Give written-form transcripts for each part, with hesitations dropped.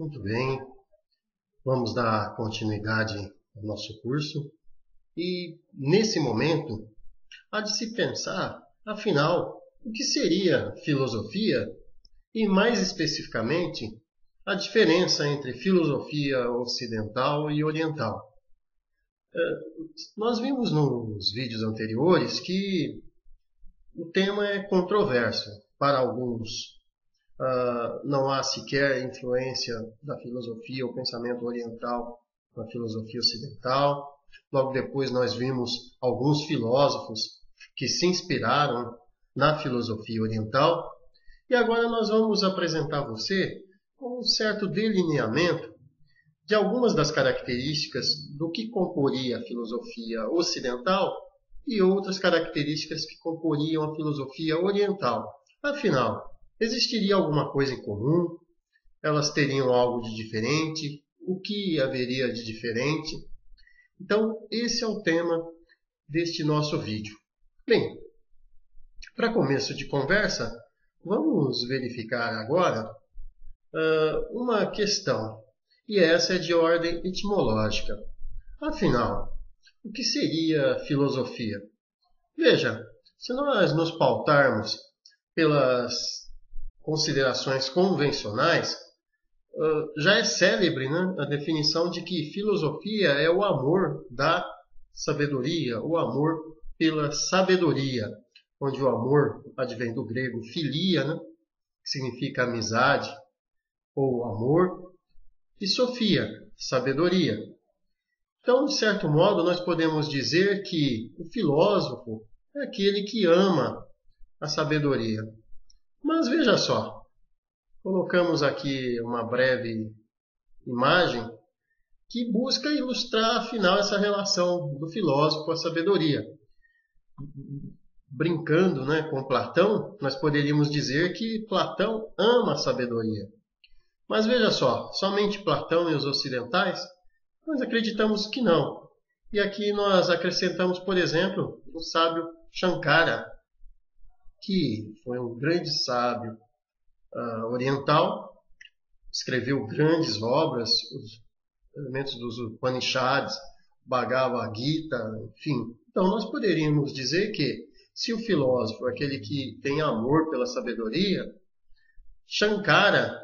Muito bem, vamos dar continuidade ao nosso curso e, nesse momento, há de se pensar, afinal, o que seria filosofia e, mais especificamente, a diferença entre filosofia ocidental e oriental. Nós vimos nos vídeos anteriores que o tema é controverso. Para alguns, não há sequer influência da filosofia ou pensamento oriental na filosofia ocidental. Logo depois nós vimos alguns filósofos que se inspiraram na filosofia oriental. E agora nós vamos apresentar a você um certo delineamento de algumas das características do que comporia a filosofia ocidental e outras características que comporiam a filosofia oriental. Afinal, existiria alguma coisa em comum? Elas teriam algo de diferente? O que haveria de diferente? Então, esse é o tema deste nosso vídeo. Bem, para começo de conversa, vamos verificar agora uma questão, e essa é de ordem etimológica. Afinal, o que seria filosofia? Veja, se nós nos pautarmos pelas considerações convencionais, já é célebre, né, a definição de que filosofia é o amor da sabedoria, o amor pela sabedoria, onde o amor advém do grego philia, né, que significa amizade ou amor, e sofia, sabedoria. Então, de certo modo, nós podemos dizer que o filósofo é aquele que ama a sabedoria. Mas veja só, colocamos aqui uma breve imagem que busca ilustrar, afinal, essa relação do filósofo com a sabedoria. Brincando, né, com Platão, nós poderíamos dizer que Platão ama a sabedoria. Mas veja só, somente Platão e os ocidentais? Nós acreditamos que não. E aqui nós acrescentamos, por exemplo, o sábio Shankara, que foi um grande sábio oriental, escreveu grandes obras, os elementos dos Upanishads, Bhagavad Gita, enfim. Então nós poderíamos dizer que, se o filósofo é aquele que tem amor pela sabedoria, Shankara,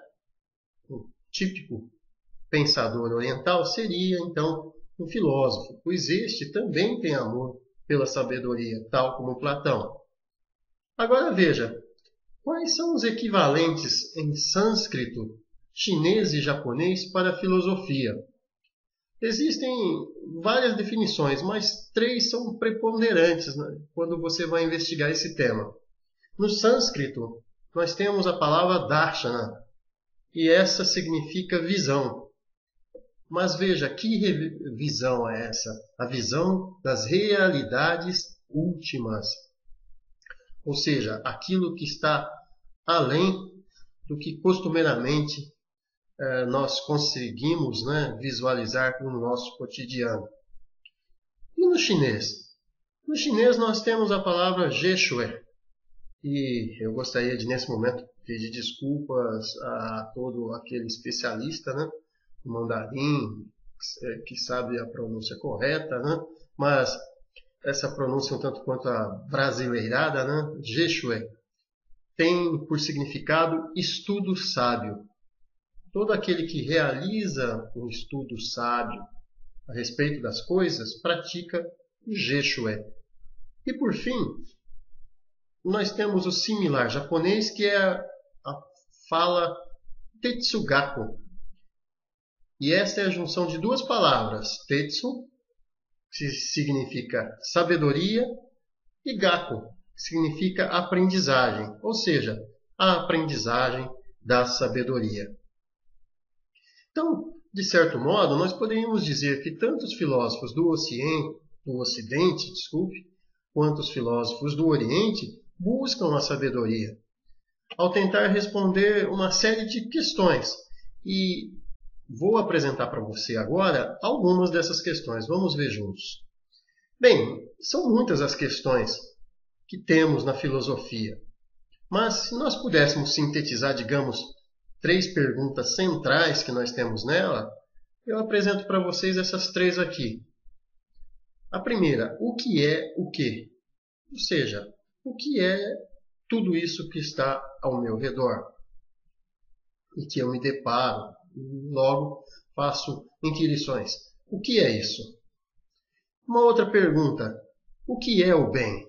o típico pensador oriental, seria então um filósofo, pois este também tem amor pela sabedoria, tal como Platão. Agora veja, quais são os equivalentes em sânscrito, chinês e japonês para a filosofia? Existem várias definições, mas três são preponderantes, né, quando você vai investigar esse tema. No sânscrito, nós temos a palavra darshana, e essa significa visão. Mas veja, que visão é essa? A visão das realidades últimas. Ou seja, aquilo que está além do que costumeiramente nós conseguimos, né, visualizar no nosso cotidiano. E no chinês? No chinês nós temos a palavra Zheshue. E eu gostaria de, nesse momento, pedir desculpas a todo aquele especialista, né, no mandarim, que sabe a pronúncia correta, né, mas essa pronúncia um tanto quanto a brasileirada, né, Zheshue, tem por significado estudo sábio. Todo aquele que realiza um estudo sábio a respeito das coisas pratica o Zheshue. E por fim, nós temos o similar japonês, que é a fala Tetsugaku. E essa é a junção de duas palavras, Tetsu, que significa sabedoria, e Gaku, que significa aprendizagem, ou seja, a aprendizagem da sabedoria. Então, de certo modo, nós poderíamos dizer que tanto os filósofos do Ocidente, quanto os filósofos do Oriente buscam a sabedoria, ao tentar responder uma série de questões. E vou apresentar para você agora algumas dessas questões. Vamos ver juntos. Bem, são muitas as questões que temos na filosofia. Mas se nós pudéssemos sintetizar, digamos, 3 perguntas centrais que nós temos nela, eu apresento para vocês essas 3 aqui. A primeira, o que é o quê? Ou seja, o que é tudo isso que está ao meu redor? E que eu me deparo e logo faço inquirições. O que é isso? Uma outra pergunta, o que é o bem?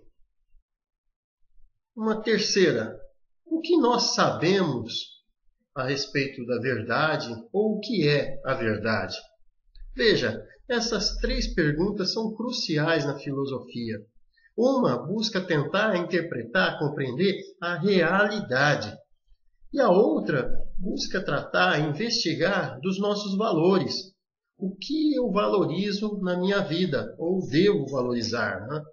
Uma terceira, o que nós sabemos a respeito da verdade ou o que é a verdade? Veja, essas 3 perguntas são cruciais na filosofia. Uma busca tentar interpretar, compreender a realidade. E a outra busca tratar, investigar dos nossos valores. O que eu valorizo na minha vida, ou devo valorizar, né?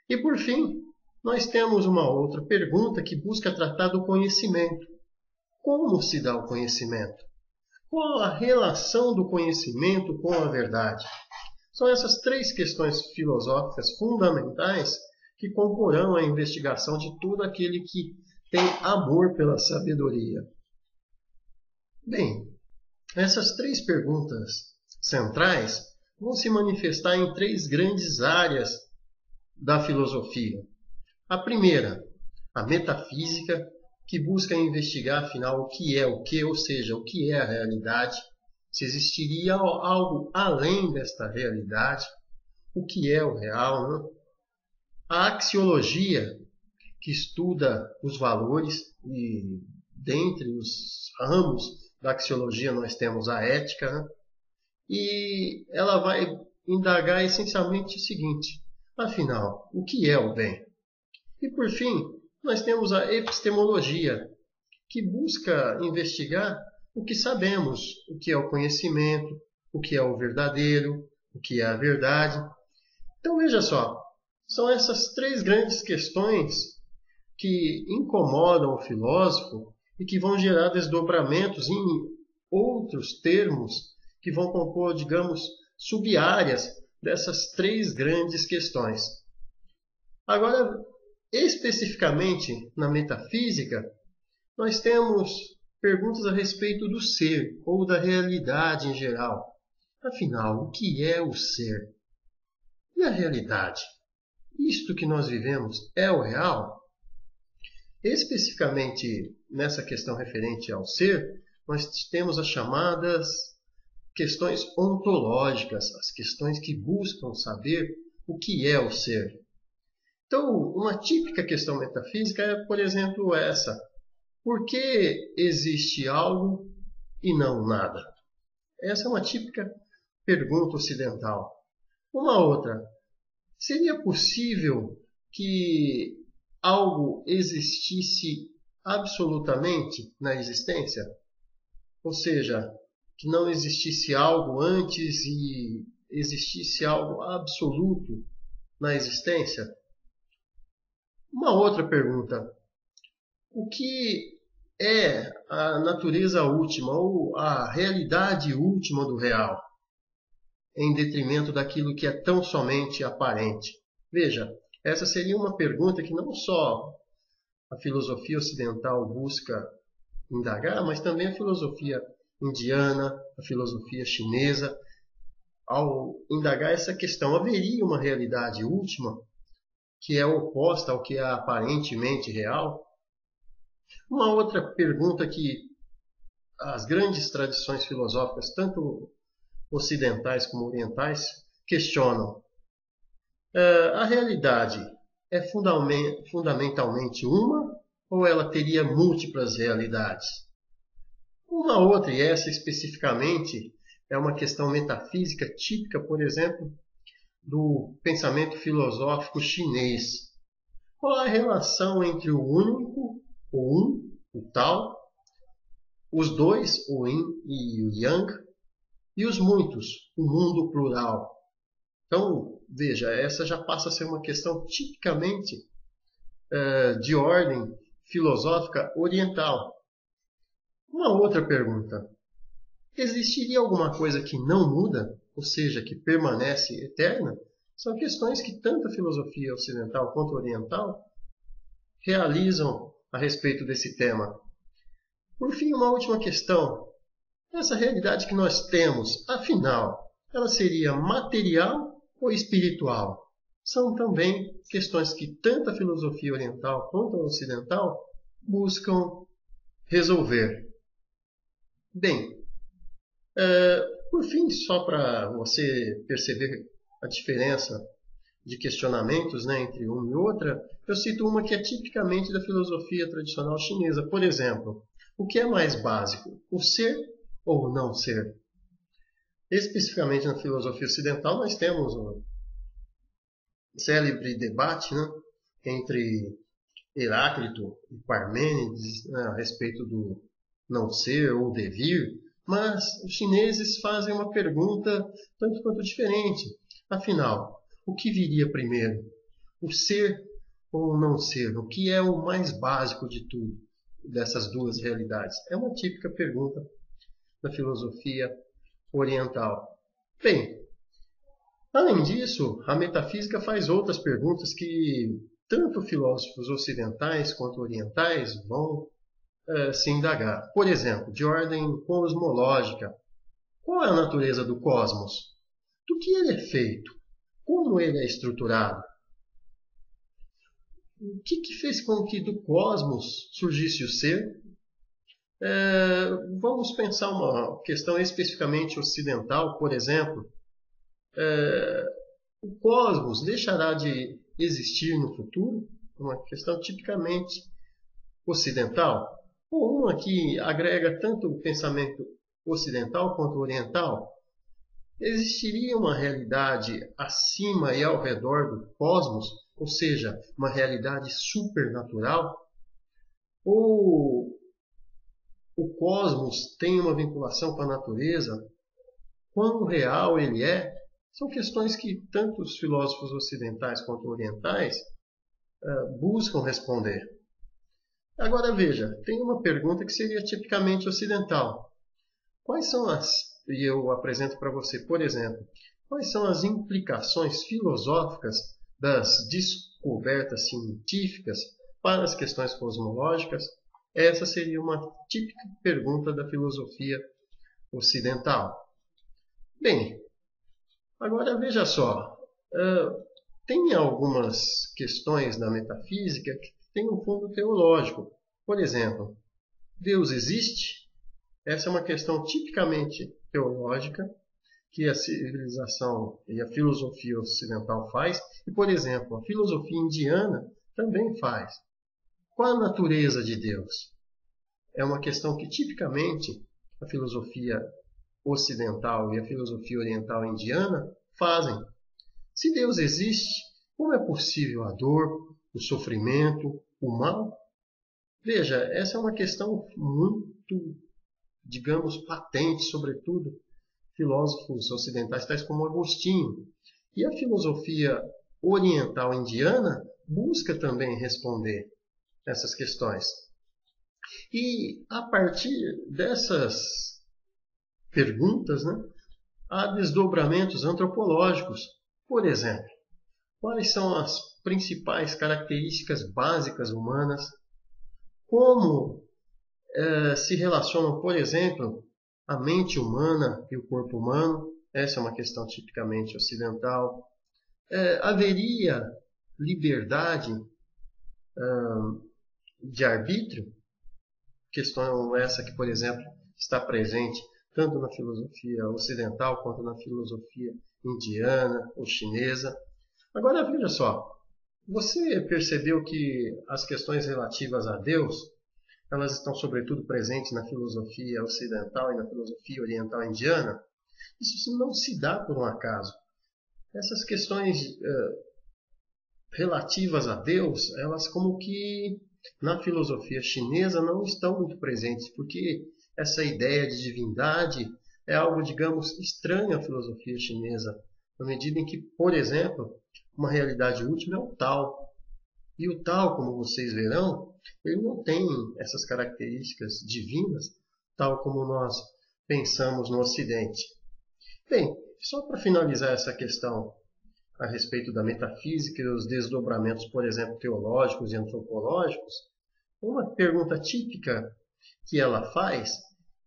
E por fim, nós temos uma outra pergunta que busca tratar do conhecimento. Como se dá o conhecimento? Qual a relação do conhecimento com a verdade? São essas 3 questões filosóficas fundamentais que comporão a investigação de todo aquele que tem amor pela sabedoria. Bem, essas 3 perguntas centrais vão se manifestar em 3 grandes áreas da filosofia. A primeira, a metafísica, que busca investigar, afinal, o que, ou seja, o que é a realidade, se existiria algo além desta realidade, o que é o real, né? A axiologia, que estuda os valores, e dentre os ramos da axiologia nós temos a ética, né? E ela vai indagar essencialmente o seguinte, afinal, o que é o bem? E por fim, nós temos a epistemologia, que busca investigar o que sabemos, o que é o conhecimento, o que é o verdadeiro, o que é a verdade. Então veja só, são essas 3 grandes questões que incomodam o filósofo e que vão gerar desdobramentos em outros termos que vão compor, digamos, sub-áreas dessas 3 grandes questões. Agora, especificamente na metafísica, nós temos perguntas a respeito do ser ou da realidade em geral. Afinal, o que é o ser? E a realidade? Isto que nós vivemos é o real? Especificamente nessa questão referente ao ser, nós temos as chamadas questões ontológicas, as questões que buscam saber o que é o ser. Então, uma típica questão metafísica é, por exemplo, essa. Por que existe algo e não nada? Essa é uma típica pergunta ocidental. Uma outra. Seria possível que algo existisse absolutamente na existência? Ou seja, que não existisse algo antes e existisse algo absoluto na existência? Uma outra pergunta. O que é a natureza última ou a realidade última do real, em detrimento daquilo que é tão somente aparente? Veja, essa seria uma pergunta que não só a filosofia ocidental busca indagar, mas também a filosofia indiana, a filosofia chinesa. Ao indagar essa questão, haveria uma realidade última que é oposta ao que é aparentemente real? Uma outra pergunta que as grandes tradições filosóficas, tanto ocidentais como orientais, questionam. A realidade é fundamentalmente uma ou ela teria múltiplas realidades? Uma outra, e essa especificamente, é uma questão metafísica típica, por exemplo, do pensamento filosófico chinês. Qual a relação entre o único, o o tal, os dois, o yin e o yang, e os muitos, o mundo plural? Então, veja, essa já passa a ser uma questão tipicamente de ordem filosófica oriental. Uma outra pergunta. Existiria alguma coisa que não muda, ou seja, que permanece eterna? São questões que tanto a filosofia ocidental quanto a oriental realizam a respeito desse tema. Por fim, uma última questão. Essa realidade que nós temos, afinal, ela seria material ou espiritual? São também questões que tanto a filosofia oriental quanto a ocidental buscam resolver. Bem, por fim, só para você perceber a diferença de questionamentos, né, entre uma e outra, eu cito uma que é tipicamente da filosofia tradicional chinesa. Por exemplo, o que é mais básico, o ser ou o não ser? Especificamente na filosofia ocidental, nós temos um célebre debate, né, entre Heráclito e Parmênides, né, a respeito do não ser ou devir, mas os chineses fazem uma pergunta tanto quanto diferente. Afinal, o que viria primeiro? O ser ou o não ser? O que é o mais básico de tudo, dessas duas realidades? É uma típica pergunta da filosofia oriental. Bem, além disso, a metafísica faz outras perguntas que tanto filósofos ocidentais quanto orientais vão se indagar. Por exemplo, de ordem cosmológica. Qual é a natureza do cosmos? Do que ele é feito? Como ele é estruturado? O que fez com que do cosmos surgisse o ser? Vamos pensar uma questão especificamente ocidental, por exemplo. O cosmos deixará de existir no futuro? Uma questão tipicamente ocidental. Ou uma que agrega tanto o pensamento ocidental quanto oriental. Existiria uma realidade acima e ao redor do cosmos, ou seja, uma realidade supernatural? Ou o cosmos tem uma vinculação com a natureza? Quão real ele é? São questões que tanto os filósofos ocidentais quanto orientais buscam responder. Agora veja, tem uma pergunta que seria tipicamente ocidental. Quais são e eu apresento para você, por exemplo, quais são as implicações filosóficas das descobertas científicas para as questões cosmológicas? Essa seria uma típica pergunta da filosofia ocidental. Bem, agora veja só, tem algumas questões da metafísica que têm um fundo teológico. Por exemplo, Deus existe? Essa é uma questão tipicamente teológica que a civilização e a filosofia ocidental faz. E, por exemplo, a filosofia indiana também faz. Qual a natureza de Deus? É uma questão que tipicamente a filosofia ocidental e a filosofia oriental indiana fazem. Se Deus existe, como é possível a dor, o sofrimento, o mal? Veja, essa é uma questão muito, digamos, patente, sobretudo filósofos ocidentais tais como Agostinho. E a filosofia oriental indiana busca também responder essas questões. E a partir dessas perguntas, né, há desdobramentos antropológicos. Por exemplo, quais são as principais características básicas humanas? Como se relacionam, por exemplo, a mente humana e o corpo humano? Essa é uma questão tipicamente ocidental. Haveria liberdade de arbítrio? Questão essa que, por exemplo, está presente tanto na filosofia ocidental quanto na filosofia indiana ou chinesa. Agora veja só, você percebeu que as questões relativas a Deus, elas estão sobretudo presentes na filosofia ocidental e na filosofia oriental indiana? Isso não se dá por um acaso. Essas questões relativas a Deus, elas como que na filosofia chinesa não estão muito presentes, porque essa ideia de divindade é algo, digamos, estranho à filosofia chinesa, na medida em que, por exemplo, uma realidade última é o Tao. E o Tao, como vocês verão, ele não tem essas características divinas, tal como nós pensamos no Ocidente. Bem, só para finalizar essa questão a respeito da metafísica e os desdobramentos, por exemplo, teológicos e antropológicos, uma pergunta típica que ela faz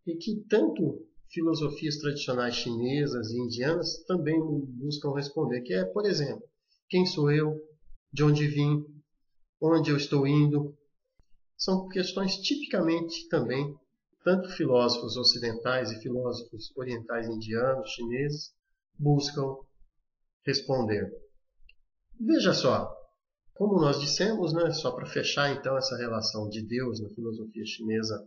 e que tanto filosofias tradicionais chinesas e indianas também buscam responder, que é, por exemplo, quem sou eu, de onde vim, onde eu estou indo. São questões tipicamente também, tanto filósofos ocidentais e filósofos orientais indianos, chineses, buscam responder. Veja só, como nós dissemos, né, só para fechar então essa relação de Deus na filosofia chinesa,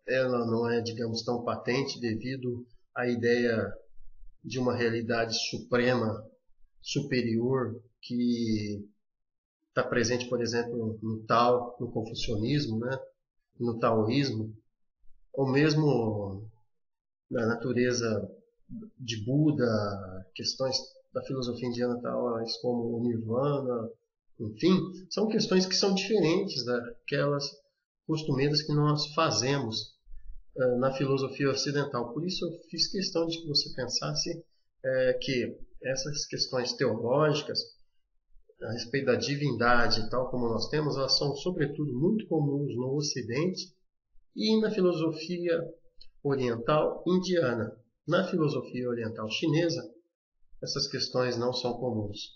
ela não é, digamos, tão patente devido à ideia de uma realidade suprema, superior, que está presente, por exemplo, no Tao, no confucionismo, né, no taoísmo, ou mesmo na natureza de Buda, questões da filosofia indiana tais como o Nirvana, enfim, são questões que são diferentes daquelas costumeiras que nós fazemos na filosofia ocidental. Por isso eu fiz questão de que você pensasse que essas questões teológicas a respeito da divindade, tal como nós temos, elas são sobretudo muito comuns no Ocidente e na filosofia oriental indiana. Na filosofia oriental chinesa, essas questões não são comuns.